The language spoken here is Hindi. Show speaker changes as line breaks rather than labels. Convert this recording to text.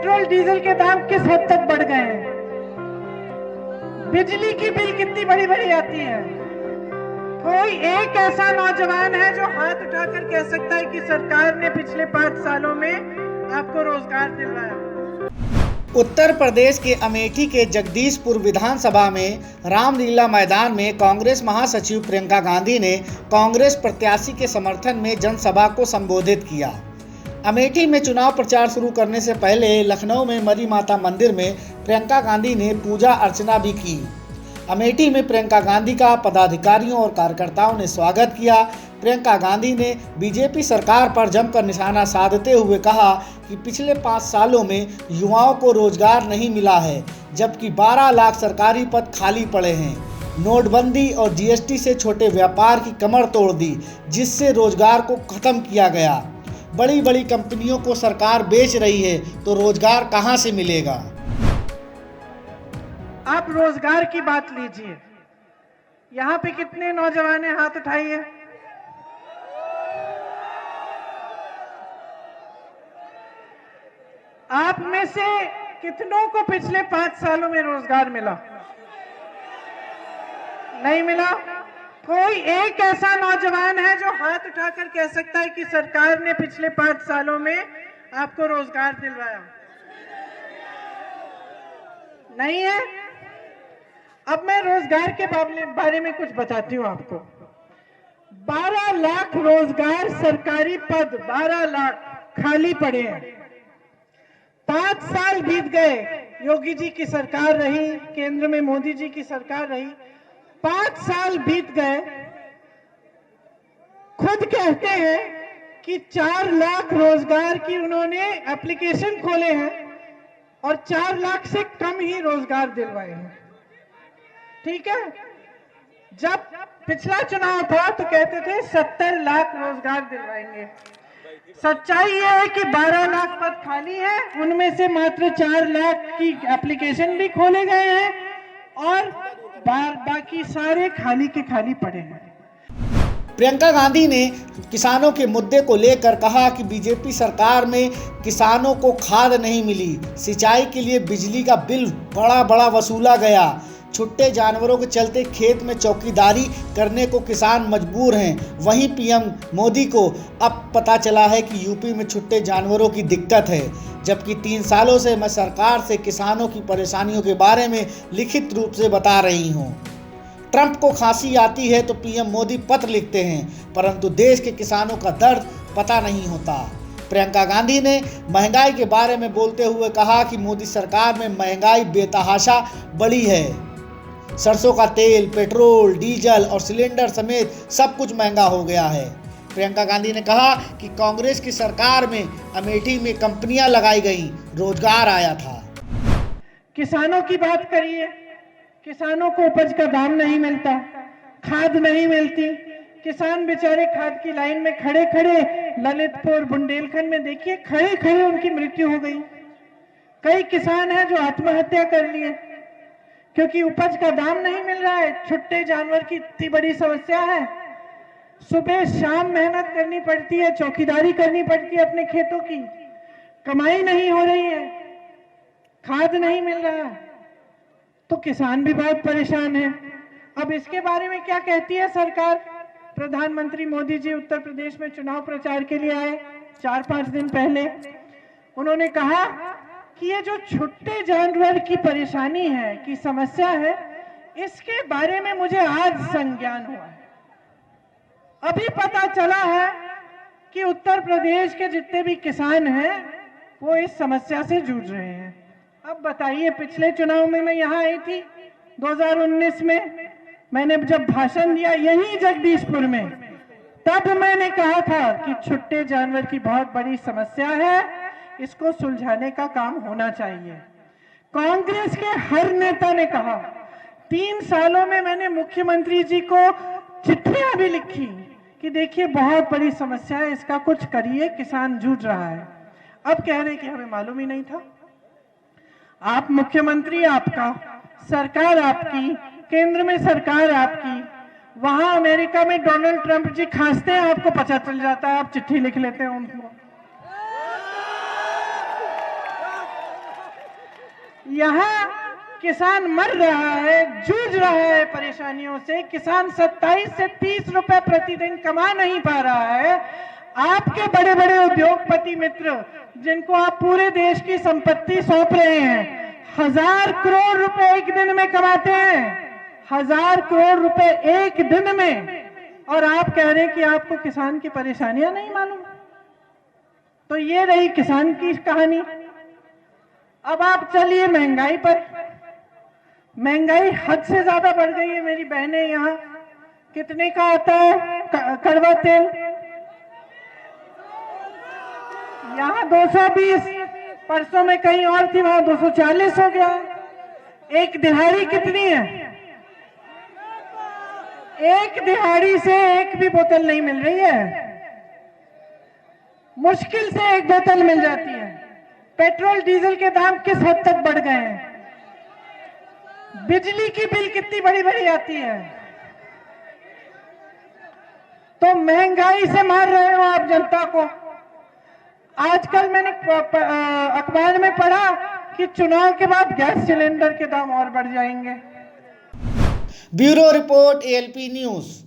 पेट्रोल डीजल के दाम किस हद तक बढ़ गए हैं, बिजली की बिल कितनी बड़ी बड़ी आती है। कोई एक ऐसा नौजवान है जो हाथ उठाकर कह सकता है कि सरकार ने पिछले 5 सालों में आपको रोजगार दिलवाया।
उत्तर प्रदेश के अमेठी के जगदीशपुर विधानसभा में रामलीला मैदान में कांग्रेस महासचिव प्रियंका गांधी ने कांग्रेस प्रत्याशी के समर्थन में जनसभा को संबोधित किया। अमेठी में चुनाव प्रचार शुरू करने से पहले लखनऊ में मरी माता मंदिर में प्रियंका गांधी ने पूजा अर्चना भी की। अमेठी में प्रियंका गांधी का पदाधिकारियों और कार्यकर्ताओं ने स्वागत किया। प्रियंका गांधी ने बीजेपी सरकार पर जमकर निशाना साधते हुए कहा कि पिछले 5 सालों में युवाओं को रोजगार नहीं मिला है, जबकि 12 लाख सरकारी पद खाली पड़े हैं। नोटबंदी और जीएसटी से छोटे व्यापार की कमर तोड़ दी, जिससे रोजगार को खत्म किया गया। बड़ी बड़ी कंपनियों को सरकार बेच रही है, तो रोजगार कहां से मिलेगा।
आप रोजगार की बात लीजिए, यहाँ पे कितने नौजवान हैं, हाथ उठाइए। आप में से कितनों को पिछले 5 सालों में रोजगार मिला? नहीं मिला। कोई एक ऐसा नौजवान है जो हाथ उठाकर कह सकता है कि सरकार ने पिछले 5 सालों में आपको रोजगार दिलवाया? नहीं है। अब मैं रोजगार के बारे में कुछ बताती हूं आपको। 12 लाख रोजगार सरकारी पद 12 लाख खाली पड़े हैं। 5 साल बीत गए, योगी जी की सरकार रही, केंद्र में मोदी जी की सरकार रही। 5 साल बीत गए, खुद कहते हैं कि 4 लाख रोजगार की उन्होंने एप्लीकेशन खोले हैं और 4 लाख से कम ही रोजगार दिलवाए हैं। ठीक है, जब पिछला चुनाव था तो कहते थे 70 लाख रोजगार दिलवाएंगे। सच्चाई यह है कि 12 लाख पद खाली है, उनमें से मात्र 4 लाख की एप्लीकेशन भी खोले गए हैं और बाकी सारे खाली के खाली पड़े हैं।
प्रियंका गांधी ने किसानों के मुद्दे को लेकर कहा कि बीजेपी सरकार में किसानों को खाद नहीं मिली, सिंचाई के लिए बिजली का बिल बड़ा वसूला गया, छुट्टे जानवरों के चलते खेत में चौकीदारी करने को किसान मजबूर हैं। वहीं पीएम मोदी को अब पता चला है कि यूपी में छुट्टे जानवरों की दिक्कत है, जबकि 3 सालों से मैं सरकार से किसानों की परेशानियों के बारे में लिखित रूप से बता रही हूं। ट्रंप को खांसी आती है तो पीएम मोदी पत्र लिखते हैं, परंतु देश के किसानों का दर्द पता नहीं होता। प्रियंका गांधी ने महंगाई के बारे में बोलते हुए कहा कि मोदी सरकार में महंगाई बेतहाशा बढ़ी है। सरसों का तेल, पेट्रोल, डीजल और सिलेंडर समेत सब कुछ महंगा हो गया है। प्रियंका गांधी ने कहा कि कांग्रेस की सरकार में अमेठी में कंपनियां लगाई गईं, रोजगार आया था।
किसानों की बात करिए, किसानों को उपज का दाम नहीं मिलता, खाद नहीं मिलती। किसान बेचारे खाद की लाइन में खड़े खड़े, ललितपुर बुंदेलखंड में देखिए, खड़े खड़े उनकी मृत्यु हो गई। कई किसान हैं जो आत्महत्या कर लिए क्योंकि उपज का दाम नहीं मिल रहा है। छुट्टे जानवर की इतनी बड़ी समस्या है, सुबह शाम मेहनत करनी पड़ती है, चौकीदारी करनी पड़ती है अपने खेतों की, कमाई नहीं हो रही है, खाद नहीं मिल रहा है, तो किसान भी बहुत परेशान है। अब इसके बारे में क्या कहती है सरकार? प्रधानमंत्री मोदी जी उत्तर प्रदेश में चुनाव प्रचार के लिए आए 4-5 दिन पहले। उन्होंने कहा कि ये जो छुट्टे जानवर की परेशानी है, की समस्या है, इसके बारे में मुझे आज संज्ञान हुआ है। अभी पता चला है कि उत्तर प्रदेश के जितने भी किसान हैं वो इस समस्या से जूझ रहे हैं। अब बताइए, पिछले चुनाव में मैं यहाँ आई थी 2019 में, मैंने जब भाषण दिया यही जगदीशपुर में, तब मैंने कहा था कि छुट्टे जानवर की बहुत बड़ी समस्या है, इसको सुलझाने का काम होना चाहिए। कांग्रेस के हर नेता ने कहा। 3 सालों में मैंने मुख्यमंत्री जी को चिट्ठियां भी लिखी कि देखिए बहुत बड़ी समस्या है, इसका कुछ करिए, किसान जूझ रहा है। अब कह रहे कि हमें मालूम ही नहीं था। आप मुख्यमंत्री आपका, सरकार आपकी, केंद्र में सरकार आपकी, वहां अमेरिका में डोनाल्ड ट्रंप जी खांसते हैं, आपको पता चल जाता है, आप चिट्ठी लिख लेते हैं उनको। यहाँ किसान मर रहा है, जूझ रहा है परेशानियों से। किसान 27 से 30 रुपए प्रतिदिन कमा नहीं पा रहा है। आपके बड़े बड़े उद्योगपति मित्र, जिनको आप पूरे देश की संपत्ति सौंप रहे हैं, 1000 करोड़ रुपए एक दिन में कमाते हैं, 1000 करोड़ रुपए एक दिन में, और आप कह रहे हैं कि आपको किसान की परेशानियां नहीं मालूम। तो ये रही किसान की कहानी। अब आप चलिए महंगाई पर। महंगाई हद से ज्यादा बढ़ गई है मेरी बहनें। यहाँ कितने का आता है कड़वा तेल? यहाँ 220, परसों में कहीं और थी, वहां 240 हो गया। एक दिहाड़ी कितनी है? एक दिहाड़ी से एक भी बोतल नहीं मिल रही है, मुश्किल से एक बोतल मिल जाती है। पेट्रोल डीजल के दाम किस हद तक बढ़ गए हैं? बिजली की बिल कितनी बड़ी बड़ी आती है। तो महंगाई से मार रहे हो आप जनता को। आजकल मैंने अखबार में पढ़ा कि चुनाव के बाद गैस सिलेंडर के दाम और बढ़ जाएंगे।
Bureau report ALP news.